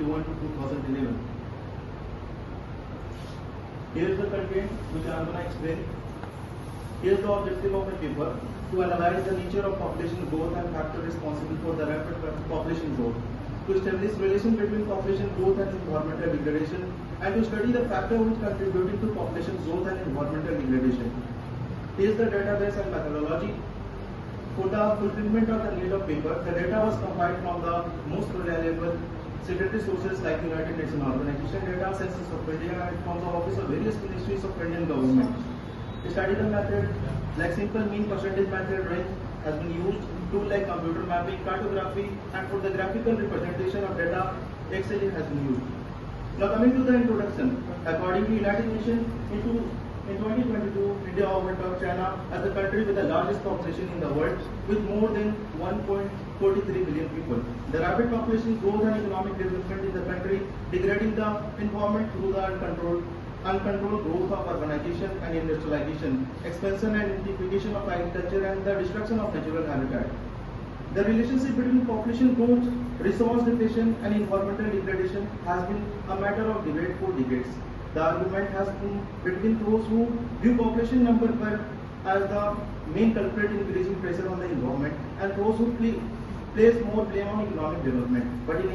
1951 to 2011. Here is the content which I am going to explain. Here is the objective of the paper: to analyze the nature of population growth and factors responsible for the rapid population growth, to establish relation between population growth and environmental degradation, and to study the factor which contributing to population growth and environmental degradation. Here is the database and methodology. For the fulfillment of the need of paper, the data was compiled from the most reliable secondary sources like United Nations Organization data, Census of India, and from the office of various ministries of Indian government. To study the method like simple mean percentage method range has been used, tool like computer mapping, cartography, and for the graphical representation of data, Excel has been used. Now coming to the introduction, according to United Nations, in 2022, India overtook China as the country with the largest population in the world, with more than 1.43 billion people. The rapid population growth and economic development in the country, degrading the environment through the uncontrolled growth of urbanization and industrialization, expansion and intensification of agriculture, and the destruction of natural habitat. The relationship between population growth, resource depletion, and environmental degradation has been a matter of debate for decades. The argument has been between those who view population number as the main culprit in increasing pressure on the environment and those who place more blame on economic development. But in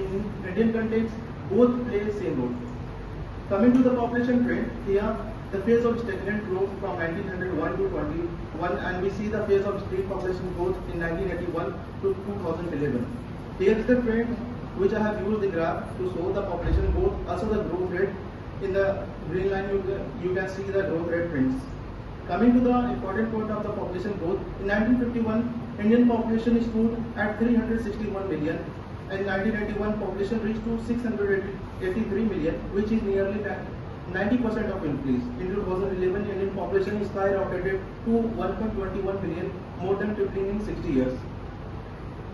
Indian context, both play the same role. Coming to the population trend, here the phase of stagnant growth from 1901 to 21, and we see the phase of steep population growth in 1981 to 2011. Here is the trend which I have used the graph to show the population growth, also the growth rate. In the green line, you can see the growth rate trends. Coming to the important point of the population growth, in 1951, Indian population stood at 361 million. In 1981, population reached to 683 million, which is nearly 90% of increase. In 2011, Indian population is skyrocketed to 1.21 billion, more than tripling in 60 years.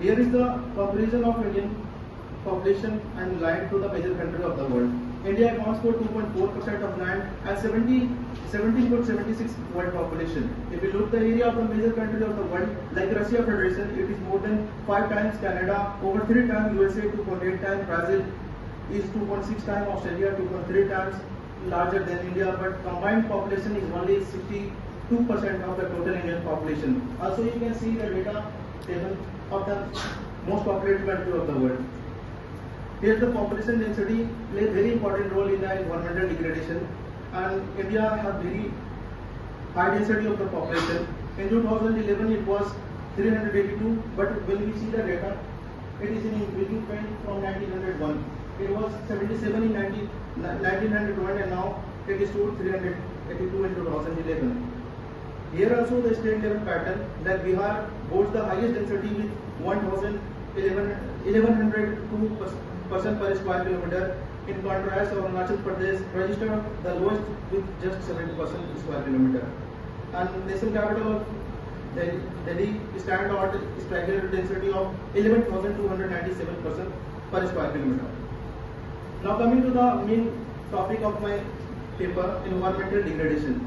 Here is the comparison of Indian population and land to the major countries of the world. India accounts for 2.4% of land and 17.76 world population. If you look the area of the major countries of the world, like Russia Federation, it is more than 5 times Canada, over 3 times USA, 2.8 times Brazil, is 2.6 times Australia, 2.3 times larger than India, but combined population is only 62% of the total Indian population. Also, you can see the data table of the most populated country of the world. Here the population density plays a very important role in the environmental degradation, and India has very high density of the population. In 2011 it was 382, but when we see the data, it is in increasing trend from 1901. It was 77 in 1901 and now it is to 382 in 2011. Here also the state level pattern, that Bihar boasts the highest density with 1102 person per square kilometer. In contrast, Arunachal Pradesh registered the lowest with just 70% square kilometer. And national capital of Delhi stands at striking density of 11,297 person per square kilometer. Now coming to the main topic of my paper, environmental degradation.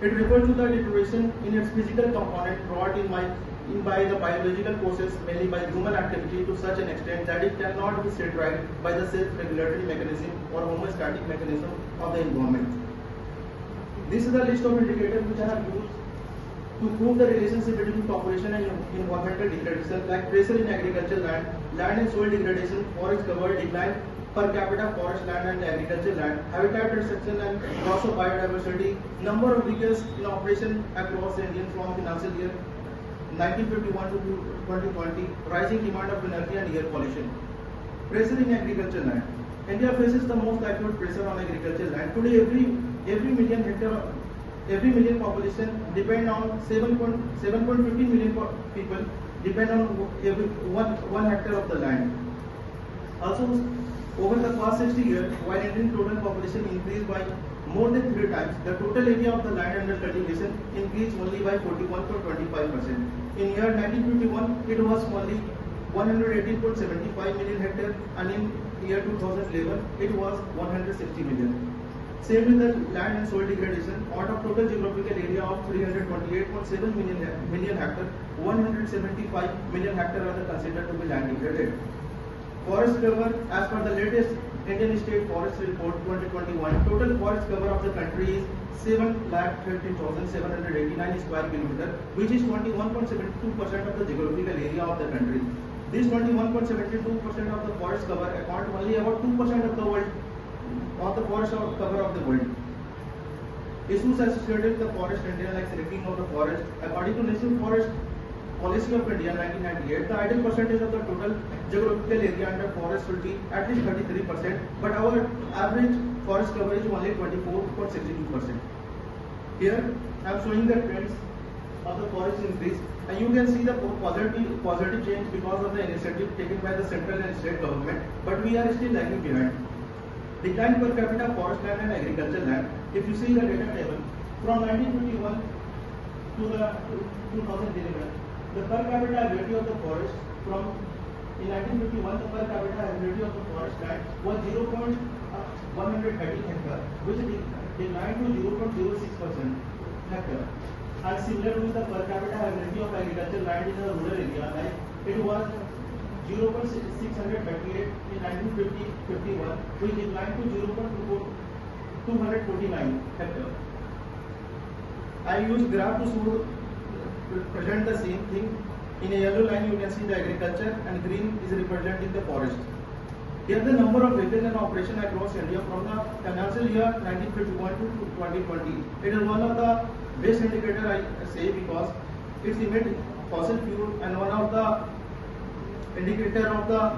It refers to the deterioration in its physical component brought in by the biological process, mainly by human activity, to such an extent that it cannot be set right by the self-regulatory mechanism or homeostatic mechanism of the environment. This is the list of indicators which I have used to prove the relationship between population and environmental degradation, like pressure in agricultural land, land and soil degradation, forest cover decline, per capita forest land and agricultural land, habitat destruction and loss of biodiversity, number of vehicles in operation across the Indian from financial year 1951 to 2020, rising demand of energy and air pollution. Pressure in agricultural land. India faces the most acute pressure on agricultural land. Today, every million hectare, every million population depend on 7.15 million people depend on every one hectare of the land. Also, over the past 60 years, while Indian total population increased by more than 3 times, the total area of the land under cultivation increased only by 41.25%. In year 1951, it was only 118.75 million hectares, and in year 2011, it was 160 million. Same with the land and soil degradation. Out of total geographical area of 328.7 million hectares, 175 million hectares are considered to be land degraded. Forest cover, as per the latest Indian State Forest Report 2021, total forest cover of the country is 7,13,789 square kilometer, which is 21.72% of the geographical area of the country. This 21.72% of the forest cover account only about 2% of the world of the forest cover of the world. Issues associated with the forest India, like selecting of the forest, according to National Forest Policy of India 1998, the ideal percentage of the total geographical area under forest should be at least 33%, but our average forest cover is only 24.62%. Here I am showing the trends of the forest increase, and you can see the positive change because of the initiative taken by the central and state government, but we are still lagging behind. Decline per capita forest land and agricultural land. If you see the data table from 1951 to the 2011, the per capita ability of the forest in 1951, the per capita ability of the forest land was 0.113 hectare, which declined to 0.06% hectare. And similar with the per capita ability of agricultural land in the rural area, like it was 0.638 in 1951, which declined to 0.249 hectare. I use graph to present the same thing. In a yellow line you can see the agriculture, and green is representing the forest. Here the number of vehicles in operation across India from the financial year 1951 to 2020. It is one of the best indicator I say, because it's emit fossil fuel and one of the indicator of the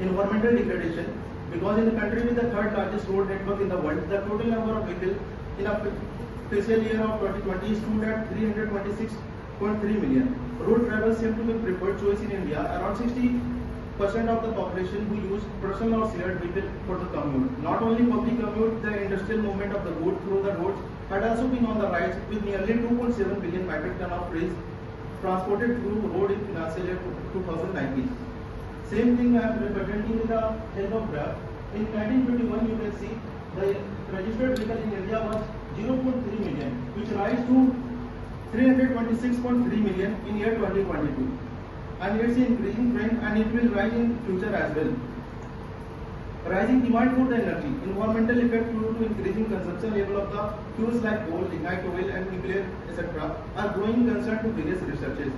environmental degradation, because in the country with the third largest road network in the world, the total number of vehicles in a fiscal year of 2020 stood at 326.3 million. Road travel seems to be preferred choice in India. Around 60% of the population who use personal or shared vehicle for the commute. Not only public commute, the industrial movement of the goods through the roads had also been on the rise, with nearly 2.7 billion metric ton of freight transported through road in financial year 2019. Same thing I am representing in the yellow graph. In 1951, you can see the registered vehicle in India was 0.3 million, which rise to 326.3 million in year 2022. And it's an increasing trend, and it will rise in future as well. Rising demand for the energy, environmental effect due to increasing consumption level of the fuels like coal, lignite oil and nuclear etc. are growing concern to various researches.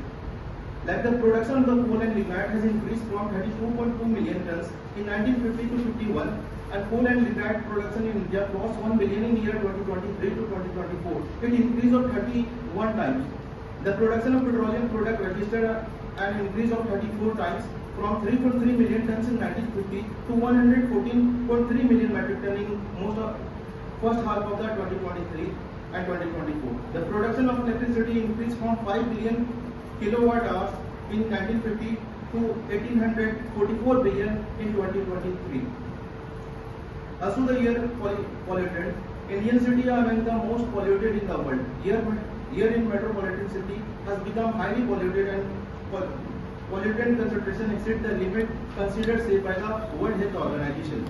Like the production of the coal and lignite has increased from 32.2 million tons in 1950 to 51, and coal and lignite production in India crossed 1 billion in year 2023 to 2024. It increased of 31 times. The production of petroleum product registered an increase of 34 times, from 3.3 million tons in 1950 to 114.3 million metric ton in first half of the 2023 and 2024. The production of electricity increased from 5 billion kilowatt hours in 1950 to 1844 billion in 2023. Also the air polluted. Indian cities are among the most polluted in the world. Air in metropolitan city has become highly polluted, and pollutant concentration exceeds the limit considered safe by the World Health Organization.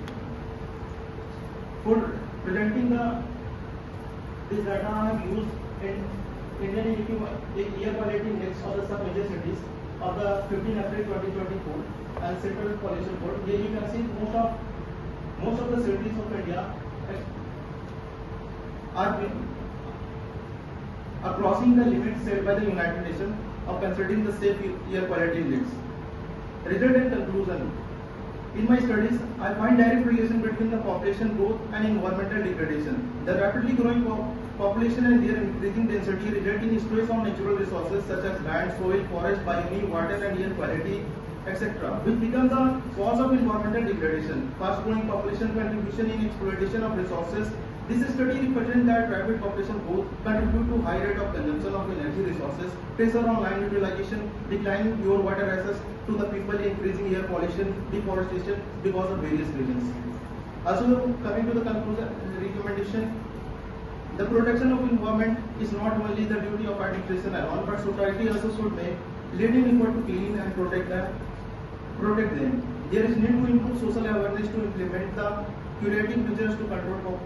For presenting this data, I have used in Indian air quality index of the sub major cities of the 15 April 2024 and Central Pollution Board. Here you can see most of the cities of India are crossing the limits set by the United Nations of considering the safe air quality index. Result and conclusion. In my studies, I find direct relation between the population growth and environmental degradation. The rapidly growing population and their increasing density result in stress on natural resources such as land, soil, forest, biome, water and air quality, etc., which becomes the cause of environmental degradation. Fast growing population contribution in exploitation of resources. This study represents that rapid population growth contribute to high rate of consumption of energy resources, pressure on land utilization, declining pure water access to the people, increasing air pollution, deforestation because of various reasons. Also, coming to the conclusion, recommendation, the protection of environment is not only the duty of administration alone, but society also should make leading effort to clean and protect them. There is need to improve social awareness to implement the curative measures to control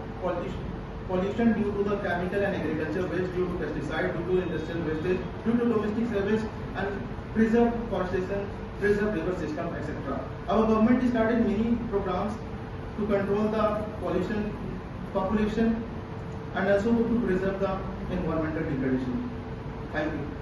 pollution due to the chemical and agriculture waste, due to pesticide, due to industrial wastage, due to domestic service, and preserve forestation preserve river system, etc. Our government started many programs to control the pollution, population, and also to preserve the environmental degradation. Thank you.